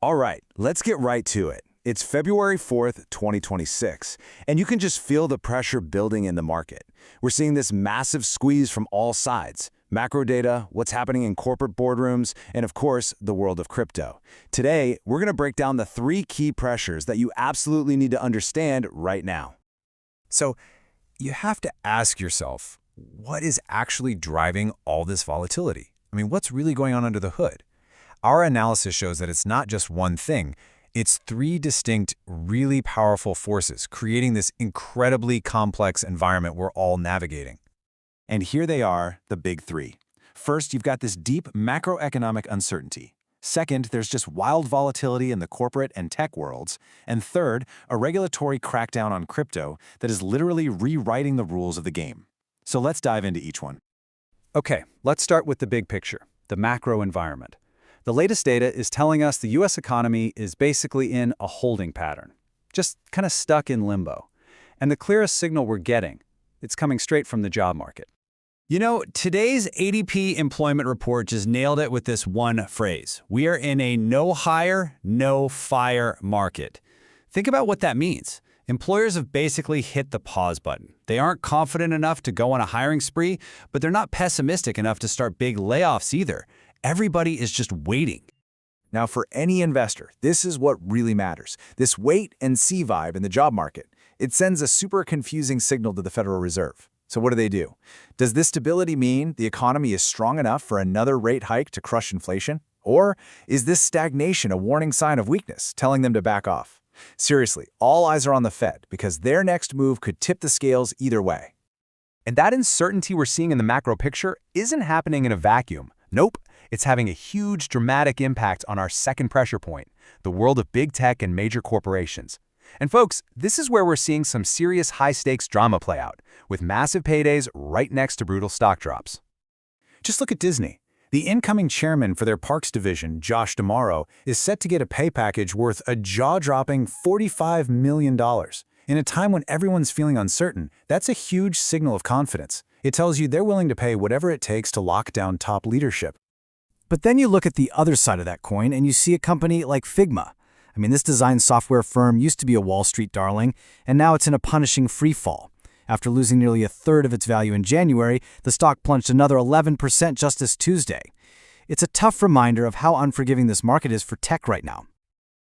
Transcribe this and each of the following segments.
All right, let's get right to it. It's February 4th, 2026, and you can just feel the pressure building in the market. We're seeing this massive squeeze from all sides. Macro data, what's happening in corporate boardrooms, and of course, the world of crypto. Today, we're going to break down the 3 key pressures that you absolutely need to understand right now. So, you have to ask yourself, what is actually driving all this volatility? I mean, what's really going on under the hood? Our analysis shows that it's not just one thing. It's 3 distinct, really powerful forces creating this incredibly complex environment we're all navigating. And here they are, the big 3. First, you've got this deep macroeconomic uncertainty. Second, there's just wild volatility in the corporate and tech worlds. And third, a regulatory crackdown on crypto that is literally rewriting the rules of the game. So let's dive into each one. Okay, let's start with the big picture, the macro environment. The latest data is telling us the U.S. economy is basically in a holding pattern, just kind of stuck in limbo. And the clearest signal we're getting, it's coming straight from the job market. You know, today's ADP Employment Report just nailed it with this one phrase. We are in a no hire, no fire market. Think about what that means. Employers have basically hit the pause button. They aren't confident enough to go on a hiring spree, but they're not pessimistic enough to start big layoffs either. Everybody is just waiting. Now, for any investor, this is what really matters. This wait-and-see vibe in the job market. It sends a super confusing signal to the Federal Reserve. So what do? Does this stability mean the economy is strong enough for another rate hike to crush inflation? Or is this stagnation a warning sign of weakness, telling them to back off? Seriously, all eyes are on the Fed because their next move could tip the scales either way. And that uncertainty we're seeing in the macro picture isn't happening in a vacuum. Nope, it's having a huge, dramatic impact on our second pressure point, the world of big tech and major corporations. And folks, this is where we're seeing some serious high-stakes drama play out, with massive paydays right next to brutal stock drops. Just look at Disney. The incoming chairman for their parks division, Josh D'Amaro, is set to get a pay package worth a jaw-dropping $45 million. In a time when everyone's feeling uncertain, that's a huge signal of confidence. It tells you they're willing to pay whatever it takes to lock down top leadership. But then you look at the other side of that coin and you see a company like Figma. I mean, this design software firm used to be a Wall Street darling, and now it's in a punishing free fall. After losing nearly a third of its value in January, the stock plunged another 11% just this Tuesday. It's a tough reminder of how unforgiving this market is for tech right now.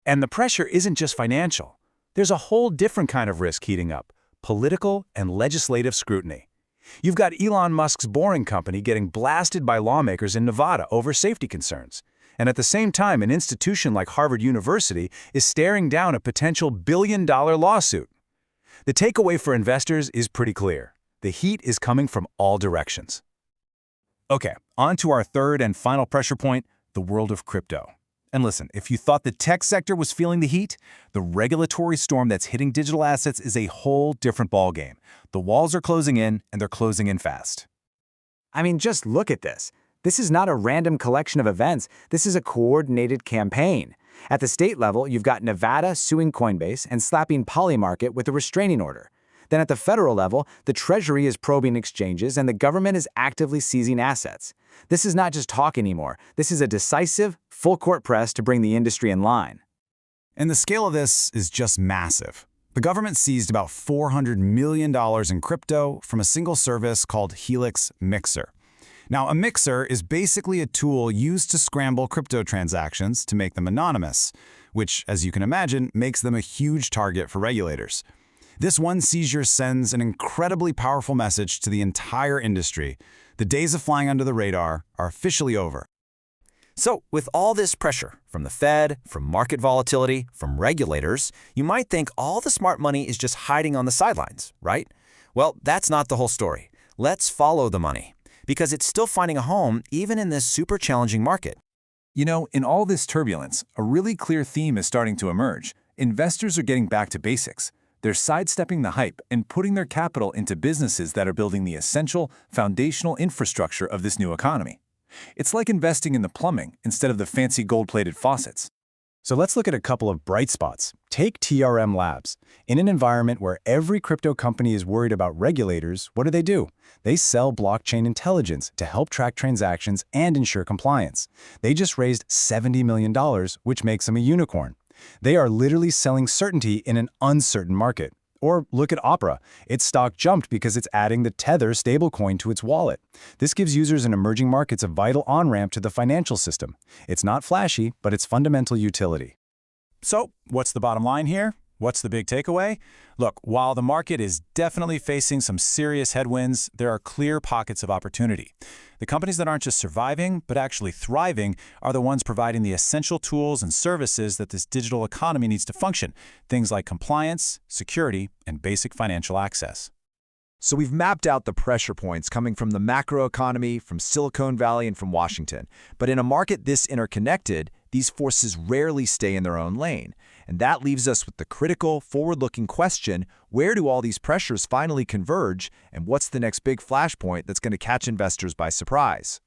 And the pressure isn't just financial. There's a whole different kind of risk heating up, political and legislative scrutiny. You've got Elon Musk's Boring Company getting blasted by lawmakers in Nevada over safety concerns. And at the same time, an institution like Harvard University is staring down a potential billion-dollar lawsuit. The takeaway for investors is pretty clear. The heat is coming from all directions. Okay, on to our third and final pressure point, the world of crypto. And listen, if you thought the tech sector was feeling the heat, the regulatory storm that's hitting digital assets is a whole different ballgame. The walls are closing in, and they're closing in fast. I mean, just look at this. This is not a random collection of events. This is a coordinated campaign. At the state level, you've got Nevada suing Coinbase and slapping Polymarket with a restraining order. Then at the federal level, the Treasury is probing exchanges and the government is actively seizing assets. This is not just talk anymore. This is a decisive, full-court press to bring the industry in line. And the scale of this is just massive. The government seized about $400 million in crypto from a single service called Helix Mixer. Now, a mixer is basically a tool used to scramble crypto transactions to make them anonymous, which, as you can imagine, makes them a huge target for regulators. This one seizure sends an incredibly powerful message to the entire industry. The days of flying under the radar are officially over. So, with all this pressure from the Fed, from market volatility, from regulators, you might think all the smart money is just hiding on the sidelines, right? Well, that's not the whole story. Let's follow the money, because it's still finding a home even in this super challenging market. You know, in all this turbulence, a really clear theme is starting to emerge. Investors are getting back to basics. They're sidestepping the hype and putting their capital into businesses that are building the essential, foundational infrastructure of this new economy. It's like investing in the plumbing instead of the fancy gold-plated faucets. So let's look at a couple of bright spots. Take TRM Labs. In an environment where every crypto company is worried about regulators, what do? They sell blockchain intelligence to help track transactions and ensure compliance. They just raised $70 million, which makes them a unicorn. They are literally selling certainty in an uncertain market. Or look at Opera. Its stock jumped because it's adding the Tether stablecoin to its wallet. This gives users in emerging markets a vital on-ramp to the financial system. It's not flashy, but it's fundamental utility. So, what's the bottom line here? What's the big takeaway? Look, while the market is definitely facing some serious headwinds, there are clear pockets of opportunity. The companies that aren't just surviving, but actually thriving, are the ones providing the essential tools and services that this digital economy needs to function. Things like compliance, security, and basic financial access. So we've mapped out the pressure points coming from the macroeconomy, from Silicon Valley, and from Washington. But in a market this interconnected, these forces rarely stay in their own lane. And that leaves us with the critical, forward-looking question, where do all these pressures finally converge, and what's the next big flashpoint that's going to catch investors by surprise?